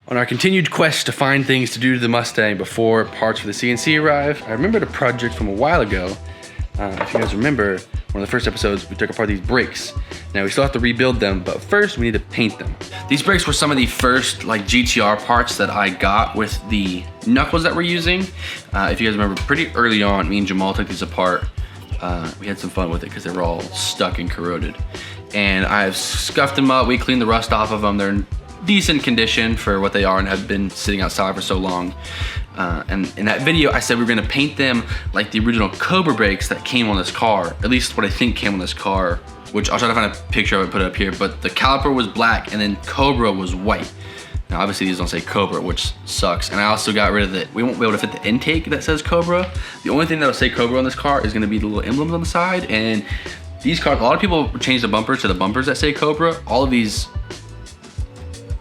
On our continued quest to find things to do to the Mustang before parts for the CNC arrive, I remembered a project from a while ago. If you guys remember, one of the first episodes, we took apart these brakes. Now we still have to rebuild them, but first we need to paint them. These brakes were some of the first like GTR parts that I got with the knuckles that we're using. If you guys remember, pretty early on, me and Jamal took these apart. We had some fun with it because they were all stuck and corroded. And I've scuffed them up, we cleaned the rust off of them. They're in decent condition for what they are and have been sitting outside for so long. And in that video, I said we were gonna paint them like the original Cobra brakes that came on this car, at least what I think came on this car, which I'll try to find a picture of it and put it up here, but the caliper was black and then Cobra was white. Now obviously these don't say Cobra, which sucks. And I also got rid of it. We won't be able to fit the intake that says Cobra. The only thing that'll say Cobra on this car is gonna be the little emblems on the side. And these cars, a lot of people change the bumpers to the bumpers that say Cobra. All of these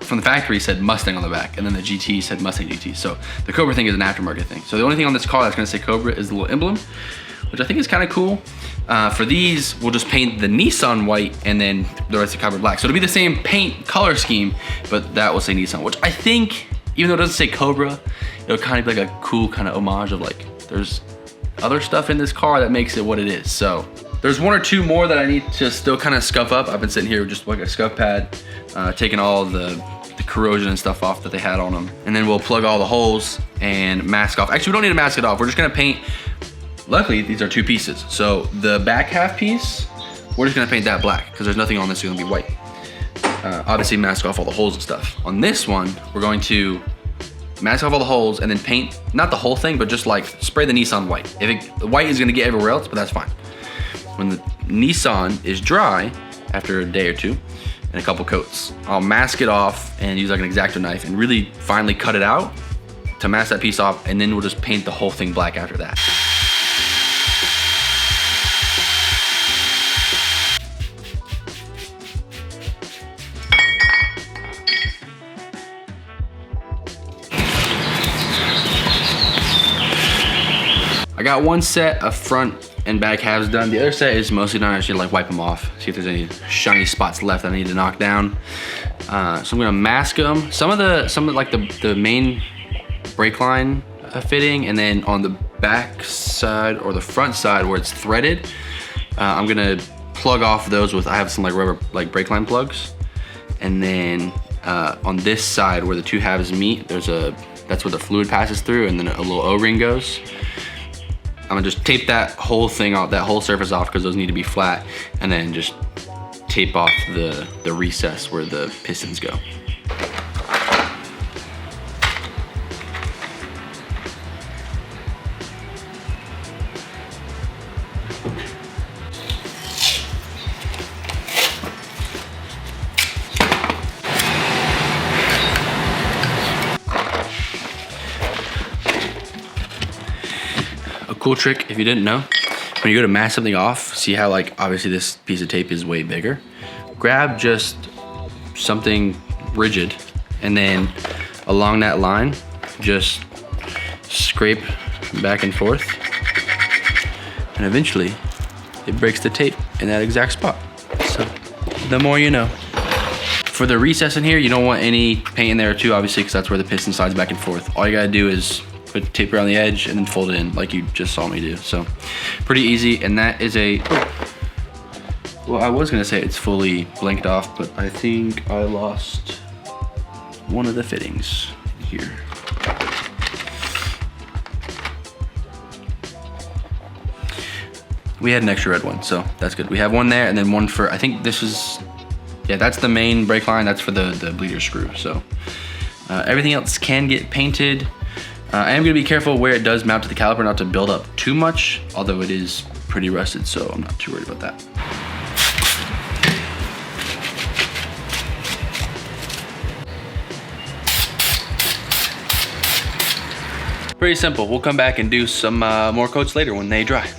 from the factory said Mustang on the back, and then the GT said Mustang GT. So the Cobra thing is an aftermarket thing. So the only thing on this car that's gonna say Cobra is the little emblem, which I think is kind of cool. For these, we'll just paint the Nissan white and then the rest of the Cobra black. So it'll be the same paint color scheme, but that will say Nissan, which I think, even though it doesn't say Cobra, it'll kind of be like a cool kind of homage of like, there's other stuff in this car that makes it what it is. So there's one or two more that I need to still kind of scuff up. I've been sitting here with just like a scuff pad, taking all the corrosion and stuff off that they had on them. And then we'll plug all the holes and mask off. Actually, we don't need to mask it off. We're just gonna paint, luckily these are two pieces. So the back half piece, we're just gonna paint that black because there's nothing on this that's gonna be white. Obviously mask off all the holes and stuff. On this one, we're going to mask off all the holes and then paint, not the whole thing, but just like spray the Nissan white. The white is gonna get everywhere else, but that's fine. When the Nissan is dry, after a day or two, and a couple coats, I'll mask it off and use like an X-Acto knife and really finely cut it out to mask that piece off, and then we'll just paint the whole thing black after that. I got one set of front and back halves done. The other set is mostly done. I should like wipe them off, see if there's any shiny spots left that I need to knock down. So I'm gonna mask them. Some of the main brake line fitting, and then on the back side or the front side where it's threaded, I'm gonna plug off those with, I have some like rubber like brake line plugs. And then on this side where the two halves meet, that's where the fluid passes through, and then a little O-ring goes. I'm gonna just tape that whole thing off, that whole surface off, because those need to be flat, and then just tape off the recess where the pistons go. Cool trick, if you didn't know, when you go to mask something off, see how like obviously this piece of tape is way bigger? Grab just something rigid and then along that line, just scrape back and forth, and eventually it breaks the tape in that exact spot. So the more you know. For the recess in here, you don't want any paint in there too, obviously, because that's where the piston slides back and forth. All you gotta do is put tape around the edge and then fold it in like you just saw me do. So pretty easy. And that is well, I was gonna say it's fully blanked off, but I think I lost one of the fittings here. We had an extra red one, so that's good. We have one there and then one for, I think this is, yeah, that's the main brake line. That's for the bleeder screw. So everything else can get painted. I am gonna be careful where it does mount to the caliper not to build up too much, although it is pretty rusted, so I'm not too worried about that. Pretty simple. We'll come back and do some more coats later when they dry.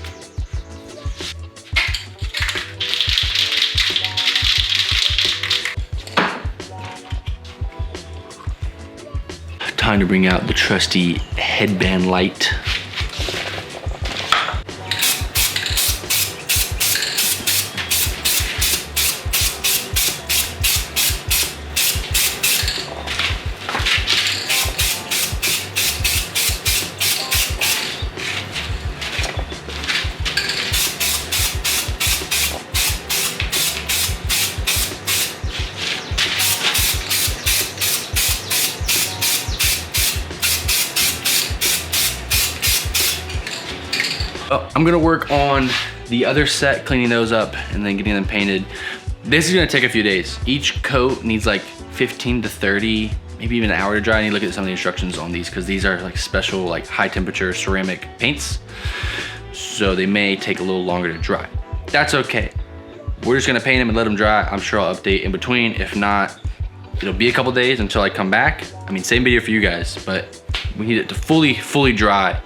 Time to bring out the trusty headband light. I'm gonna work on the other set, cleaning those up and then getting them painted. This is gonna take a few days. Each coat needs like 15 to 30, maybe even an hour to dry. I need to look at some of the instructions on these because these are like special, like high temperature ceramic paints. So they may take a little longer to dry. That's okay. We're just gonna paint them and let them dry. I'm sure I'll update in between. If not, it'll be a couple days until I come back. I mean, same video for you guys, but we need it to fully dry,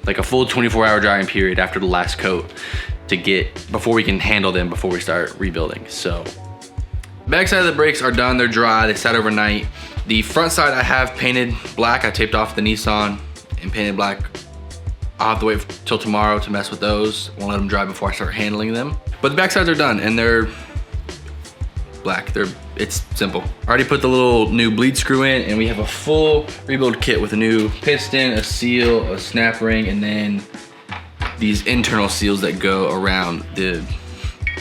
like a full 24-hour drying period after the last coat to get, before we can handle them, before we start rebuilding. So, back side of the brakes are done, they're dry, they sat overnight. The front side I have painted black. I taped off the Nissan and painted black. I'll have to wait till tomorrow to mess with those. Won't let them dry before I start handling them. But the back sides are done and they're black. It's simple. I already put the little new bleed screw in and we have a full rebuild kit with a new piston, a seal, a snap ring, and then these internal seals that go around the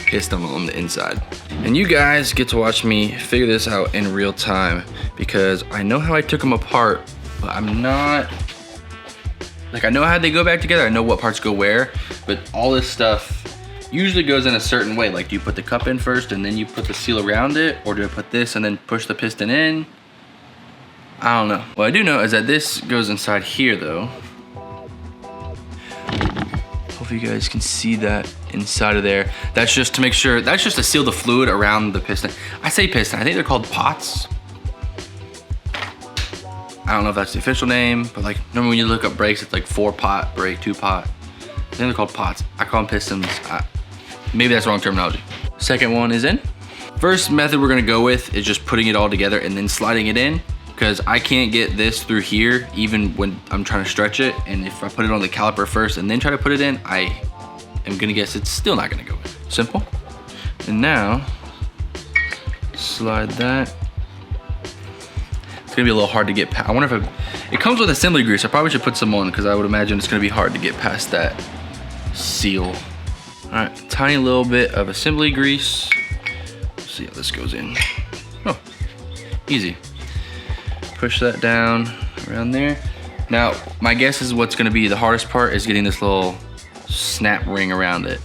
piston on the inside. And you guys get to watch me figure this out in real time because I know how I took them apart, but I'm not, like I know how they go back together. I know what parts go where, but all this stuff usually goes in a certain way. Like, do you put the cup in first and then you put the seal around it? Or do I put this and then push the piston in? I don't know. What I do know is that this goes inside here though. Hopefully you guys can see that inside of there. That's just to make sure, that's just to seal the fluid around the piston. I say piston, I think they're called pots. I don't know if that's the official name, but like normally when you look up brakes, it's like 4-pot brake, 2-pot. I think they're called pots. I call them pistons. Maybe that's the wrong terminology. Second one is in. First method we're gonna go with is just putting it all together and then sliding it in, because I can't get this through here even when I'm trying to stretch it. And if I put it on the caliper first and then try to put it in, I am gonna guess it's still not gonna go in. Simple. And now, slide that. It's gonna be a little hard to get past. I wonder if it comes with assembly grease. I probably should put some on because I would imagine it's gonna be hard to get past that seal. All right, tiny little bit of assembly grease. Let's see how this goes in. Oh, easy. Push that down around there. Now, my guess is what's gonna be the hardest part is getting this little snap ring around it.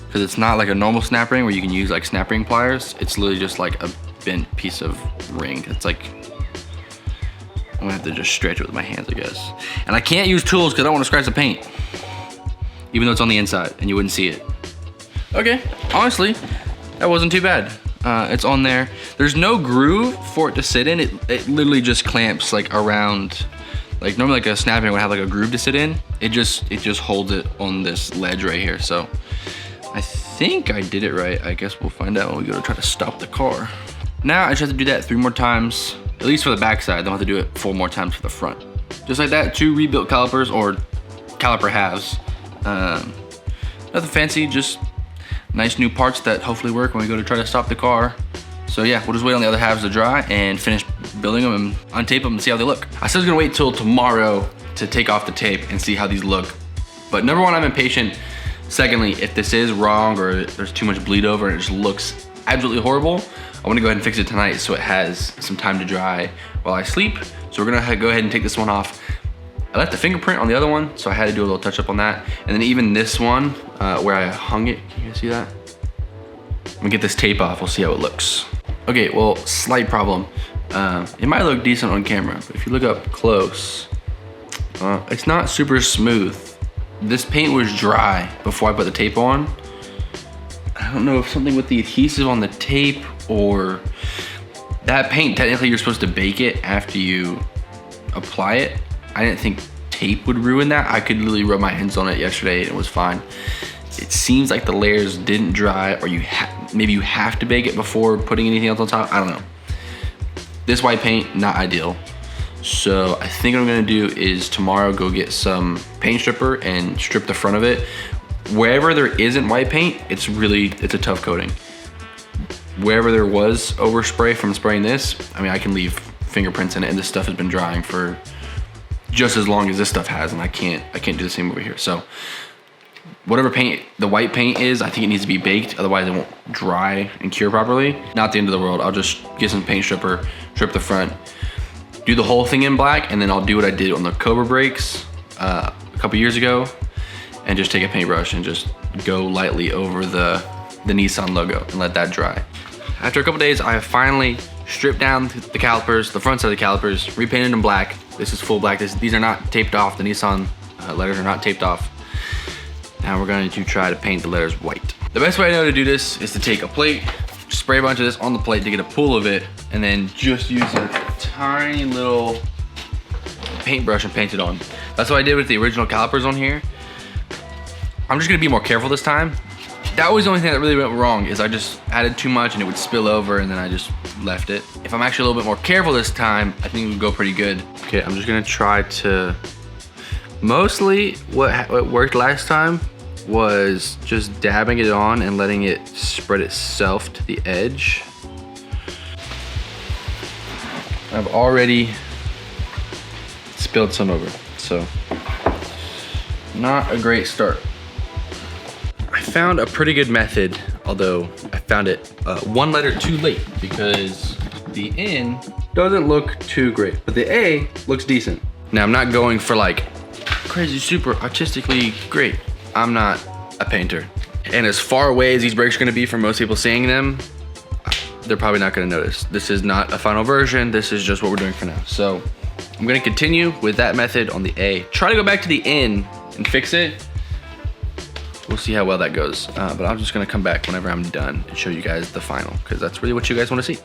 Because it's not like a normal snap ring where you can use like snap ring pliers. It's literally just like a bent piece of ring. It's like, I'm gonna have to just stretch it with my hands, I guess. And I can't use tools because I don't want to scratch the paint, even though it's on the inside and you wouldn't see it. Okay, honestly, that wasn't too bad. It's on there. There's no groove for it to sit in. It literally just clamps like around, like normally like a snap ring would have like a groove to sit in. It just holds it on this ledge right here. So I think I did it right. I guess we'll find out when we go to try to stop the car. Now I just have to do that 3 more times, at least for the back side. Then I'll have to do it 4 more times for the front. Just like that, 2 rebuilt calipers or caliper halves. Nothing fancy, just nice new parts that hopefully work when we go to try to stop the car. So yeah, we'll just wait on the other halves to dry and finish building them and untape them and see how they look. I said I was gonna wait till tomorrow to take off the tape and see how these look. But number one, I'm impatient. Secondly, if this is wrong or there's too much bleed over and it just looks absolutely horrible, I wanna go ahead and fix it tonight so it has some time to dry while I sleep. So we're gonna go ahead and take this one off. I left the fingerprint on the other one, so I had to do a little touch up on that. And then even this one, where I hung it, can you guys see that? I'm gonna get this tape off, we'll see how it looks. Okay, well, slight problem. It might look decent on camera, but if you look up close, it's not super smooth. This paint was dry before I put the tape on. I don't know if something with the adhesive on the tape or that paint, technically you're supposed to bake it after you apply it. I didn't think tape would ruin that. I could literally rub my hands on it yesterday and it was fine. It seems like the layers didn't dry, or maybe you have to bake it before putting anything else on top. I don't know. This white paint, not ideal. So I think what I'm gonna do is tomorrow go get some paint stripper and strip the front of it. Wherever there isn't white paint, it's a tough coating. Wherever there was overspray from spraying this, I mean, I can leave fingerprints in it, and this stuff has been drying for just as long as this stuff has, and I can't do the same over here. So whatever paint the white paint is, I think it needs to be baked, otherwise it won't dry and cure properly. Not the end of the world. I'll just get some paint stripper, strip the front, do the whole thing in black, and then I'll do what I did on the Cobra brakes a couple years ago, and just take a paintbrush and just go lightly over the Nissan logo and let that dry. After a couple days, I have finally stripped down the calipers, the front side of the calipers, repainted them black. This is full black. These are not taped off. The Nissan letters are not taped off. Now we're going to try to paint the letters white. The best way I know to do this is to take a plate, spray a bunch of this on the plate to get a pool of it, and then just use a tiny little paintbrush and paint it on. That's what I did with the original calipers on here. I'm just gonna be more careful this time. That was the only thing that really went wrong, is I just added too much and it would spill over, and then I just left it. If I'm actually a little bit more careful this time, I think it would go pretty good. Okay, I'm just gonna try to, mostly what worked last time was just dabbing it on and letting it spread itself to the edge. I've already spilled some over, so not a great start. I found a pretty good method, although I found it one letter too late, because the N doesn't look too great, but the A looks decent. Now, I'm not going for like crazy, super artistically great. I'm not a painter. And as far away as these brakes are gonna be from most people seeing them, they're probably not gonna notice. This is not a final version. This is just what we're doing for now. So I'm gonna continue with that method on the A. Try to go back to the N and fix it. We'll see how well that goes. But I'm just gonna come back whenever I'm done and show you guys the final, because that's really what you guys wanna see.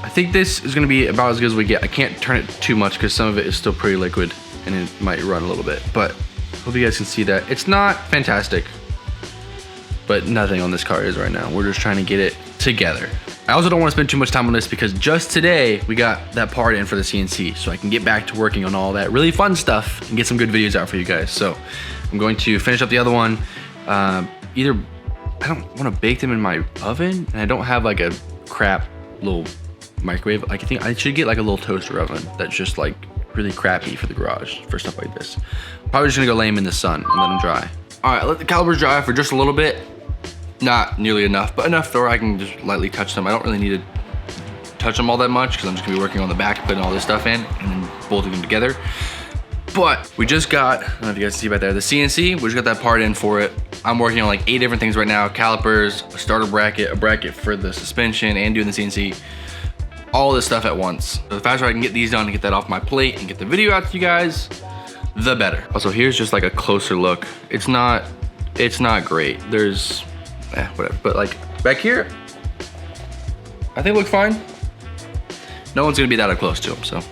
I think this is gonna be about as good as we get. I can't turn it too much because some of it is still pretty liquid and it might run a little bit, but hope you guys can see that. It's not fantastic, but nothing on this car is right now. We're just trying to get it together. I also don't want to spend too much time on this because just today we got that part in for the CNC, so I can get back to working on all that really fun stuff and get some good videos out for you guys. So I'm going to finish up the other one. Either I don't want to bake them in my oven, and I don't have like a crap little microwave. Like, I think I should get like a little toaster oven that's just like really crappy for the garage for stuff like this. Probably just gonna go lay them in the sun and let them dry. All right, let the calipers dry for just a little bit. Not nearly enough, but enough where I can just lightly touch them. I don't really need to touch them all that much because I'm just gonna be working on the back, putting all this stuff in and then bolting them together. But we just got, I don't know if you guys see back there, the CNC, we just got that part in for it. I'm working on like 8 different things right now. Calipers, a starter bracket, a bracket for the suspension, and doing the CNC. All this stuff at once. So the faster I can get these done and get that off my plate and get the video out to you guys, the better. Also, here's just like a closer look. It's not great. There's, whatever. But like back here, I think it looks fine. No one's gonna be that up close to them, so.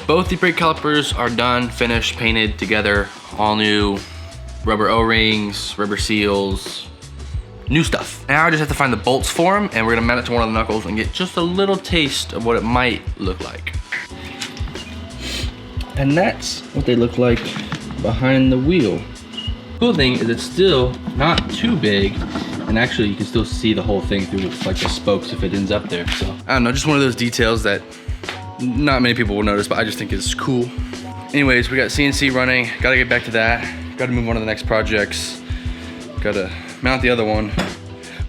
Both the brake calipers are done, finished, painted together, all new rubber O-rings, rubber seals, new stuff. Now I just have to find the bolts for them, and we're gonna mount it to one of the knuckles and get just a little taste of what it might look like. And that's what they look like behind the wheel. Cool thing is it's still not too big, and actually you can still see the whole thing through like the spokes if it ends up there. So I don't know, just one of those details that not many people will notice, but I just think it's cool. Anyways, we got CNC running, gotta get back to that. Gotta move on to the next projects. Gotta mount the other one.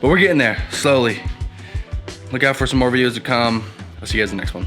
But we're getting there, slowly. Look out for some more videos to come. I'll see you guys in the next one.